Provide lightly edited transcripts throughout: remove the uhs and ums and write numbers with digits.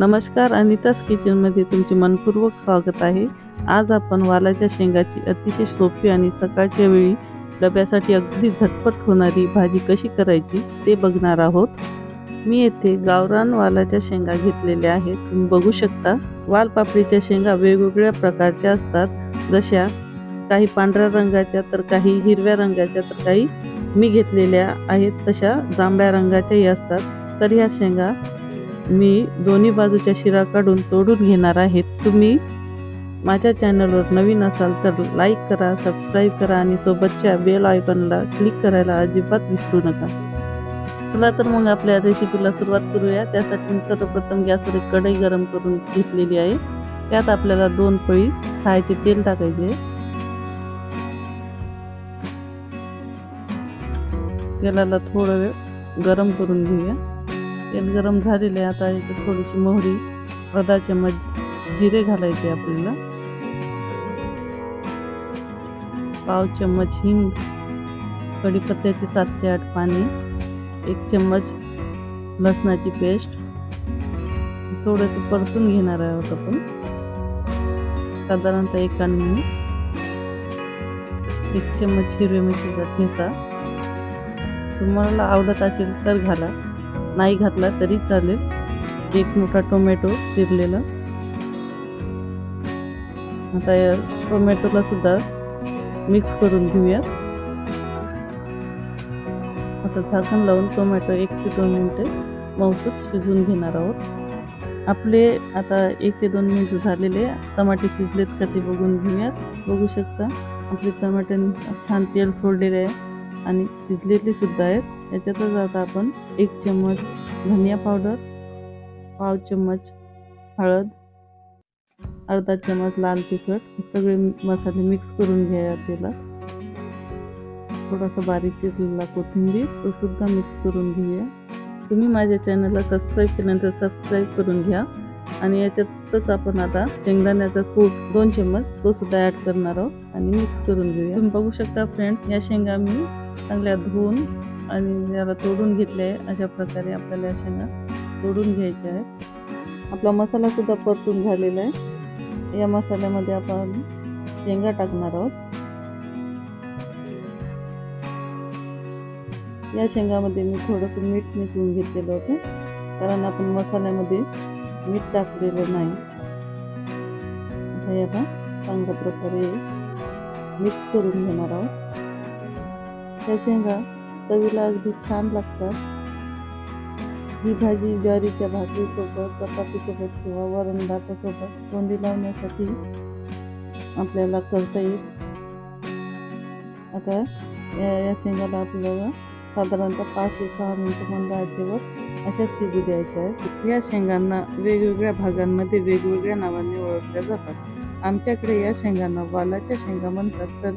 नमस्कार, अनिता's किचनमध्ये तुमचे मनपूर्वक स्वागत आहे। आज आपण वालाच्या शेंगाची अतिशय सोपी आणि सकाळच्या वेळी डब्यासाठी अगदी झटपट होणारी भाजी कशी करायची ते बघणार आहोत। मी येथे गावरान वालाच्या शेंगा घेतलेल्या आहेत। तुम्ही बघू शकता वालपापडीच्या शेंगा वेगवेगळ्या प्रकारच्या असतात, जशा काही पांढऱ्या रंगाच्या तर काही हिरव्या रंगाच्या तर काही मी घेतलेल्या आहेत तशा जांभळ्या रंगाच्याही असतात। तर ह्या शेंगा मी दोन्ही बाजूच्या शिरा काढून तोडून घेणार आहे। तुम्ही माझ्या चॅनलवर नवीन असाल तर लाईक करा, सबस्क्राइब करा आणि सोबतच्या बेल आयकॉनला क्लिक करायला अजिबात विसरू नका। चला तर मग आपल्या रेसिपीला सुरुवात करूया। त्यासाठी मी सर्वप्रथम गॅसवर एक कढई गरम करून घेतलेली आहे। त्यात आपल्याला 2 पळी खायचे तेल टाकायचे। तेलाला थोडा वेळ गरम करून घेऊया। तेल गरम झालेले आहे। आता याच्यात थोडीशी मोहरी, अर्धा चम्मच जिरे घालायचे आपल्याला, पाव चम्मच हिंग, कढीपत्त्याचे 7 ते 8 पाने, 1 चम्मच लसणाची पेस्ट, थोडंसं परतून घेणार आहोत आपण साधारणतः 1 मिनिट। 1 चम्मच हिरव्या मिरचीचा ठेचा, तुम्हाला आवडत असेल तर घाला, नाही घातला तरी चालेल। 1 मोठा टोमॅटो चिरलेला। आता या टोमॅटोला सुद्धा मिक्स करून घेऊया। आता झाकण लावून टोमॅटो 1 ते 2 मिनिटे मऊसूत शिजवून घेणार आहोत। आपले आता 1 ते 2 मिनिट झालेले टमाटे शिजलेत का ते बघून घेऊयात। बघू शकता आपले टमाट्याने छान तेल सोडलेले आहे आणि शिजलेले सुद्धा आहेत। याच्यातच आता आपण 1 चम्मच धनिया पावडर, पाव चम्मच हळद, अर्धा चम्मच लाल तिखट सगळे मसाले मिक्स करून घ्या। त्याला थोडासा बारीक चिरलेला कोथिंबीर तो सुद्धा मिक्स करून घेऊया। तुम्ही माझ्या चॅनलला सबस्क्राइब केल्यानंतर सबस्क्राइब करून घ्या। आणि याच्यातच आपण आता शेंगदाण्याचा कूट 2 चम्मच तो सुद्धा ऍड करणार आहोत आणि मिक्स करून घेऊया। तुम्ही बघू शकता फ्रेंड, या शेंगा मी चांगल्या धुवून आणि याला तोडून घेतले आहे। अशा प्रकारे आपल्याला या शेंगा तोडून घ्यायच्या आहेत। आपला मसाला सुद्धा परतून झालेला आहे। या मसाल्यामध्ये आपण शेंगा टाकणार आहोत। या शेंगामध्ये मी थोडंसं मीठ मिसळून घेतलेलं होतं, कारण आपण मसाल्यामध्ये मीठ टाकलेलं नाही। आता याला चांगल्या प्रकारे मिक्स करून घेणार आहोत। या शेंगा चवीला अगदी छान लागतात। ही भाजी ज्वारीच्या भाकरीसोबत, चपातीसोबत किंवा वरण भातासोबत तोंडी लावण्यासाठी आपल्याला करता येईल। आता या शेंगाला आपल्याला साधारणतः 5 ते 6 मिनिटं मंद आचेवर अशा शिजू द्यायच्या आहेत। या शेंगांना वेगवेगळ्या भागांमध्ये वेगवेगळ्या नावाने ओळखल्या जातात। आमच्याकडे या शेंगांना वालाच्या शेंगा म्हणतात, तर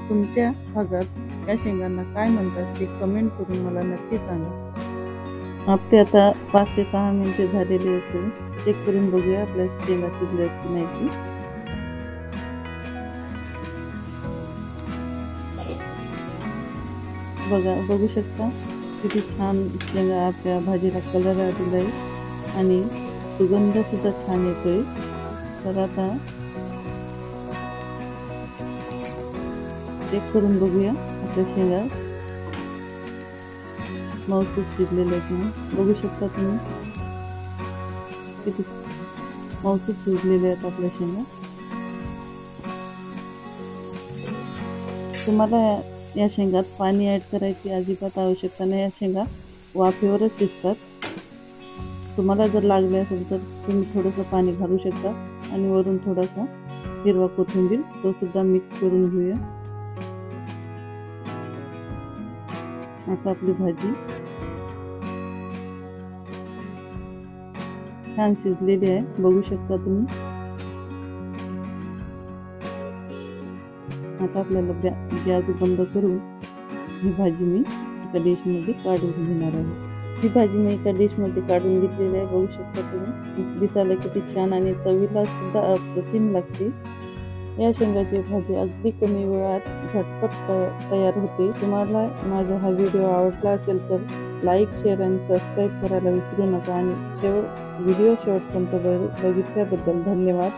तुमच्या भागात या शेंगांना काय म्हणतात ते कमेंट करून मला नक्की सांगा। आपले आता 5 ते 6 मिनिटे झालेले असेल, चेक करून बघूया आपल्या शेंगा शिजल्या की नाही ती। बघू शकता किती छान शेंगा आपल्या भाजीला कलर आलेला आहे आणि सुगंध सुद्धा छान येतोय। तर आता चेक करून बघूया आपल्या शेंगा मऊसूत शिजलेले आहेत। बघू शकता तुम्ही किती मऊसूत शिजलेले आहेत आपल्या शेंगा। तुम्हाला या शेंगात पाणी ऍड करायची अजिबात आवश्यकता नाही। या शेंगा वाफेवरच शिजतात। तुम्हाला जर लागले असेल तर तुम्ही थोडंसं पाणी घालू शकता आणि वरून थोडासा हिरवा कोथिंबीर तो सुद्धा मिक्स करून घेऊया। आता आपली भाजी छान शिजलेली आहे, बघू शकता तुम्ही। आता आपल्याला गॅस बंद करून ही भाजी मी एका डिशमध्ये काढून घेणार आहे। ही भाजी मी एका डिशमध्ये काढून घेतलेली आहे। बघू शकता तुम्ही, दिसायला किती छान आणि चवीला सुद्धा अप्रतिम लागते। या शेंगाची भाजी अगदी कमी वेळात झटपट तयार होते. तुम्हाला माझा हा व्हिडिओ आवडला असेल तर लाईक, शेअर आणि सबस्क्राईब करायला विसरू नका आणि व्हिडिओ शेवटपर्यंत बघितल्याबद्दल धन्यवाद.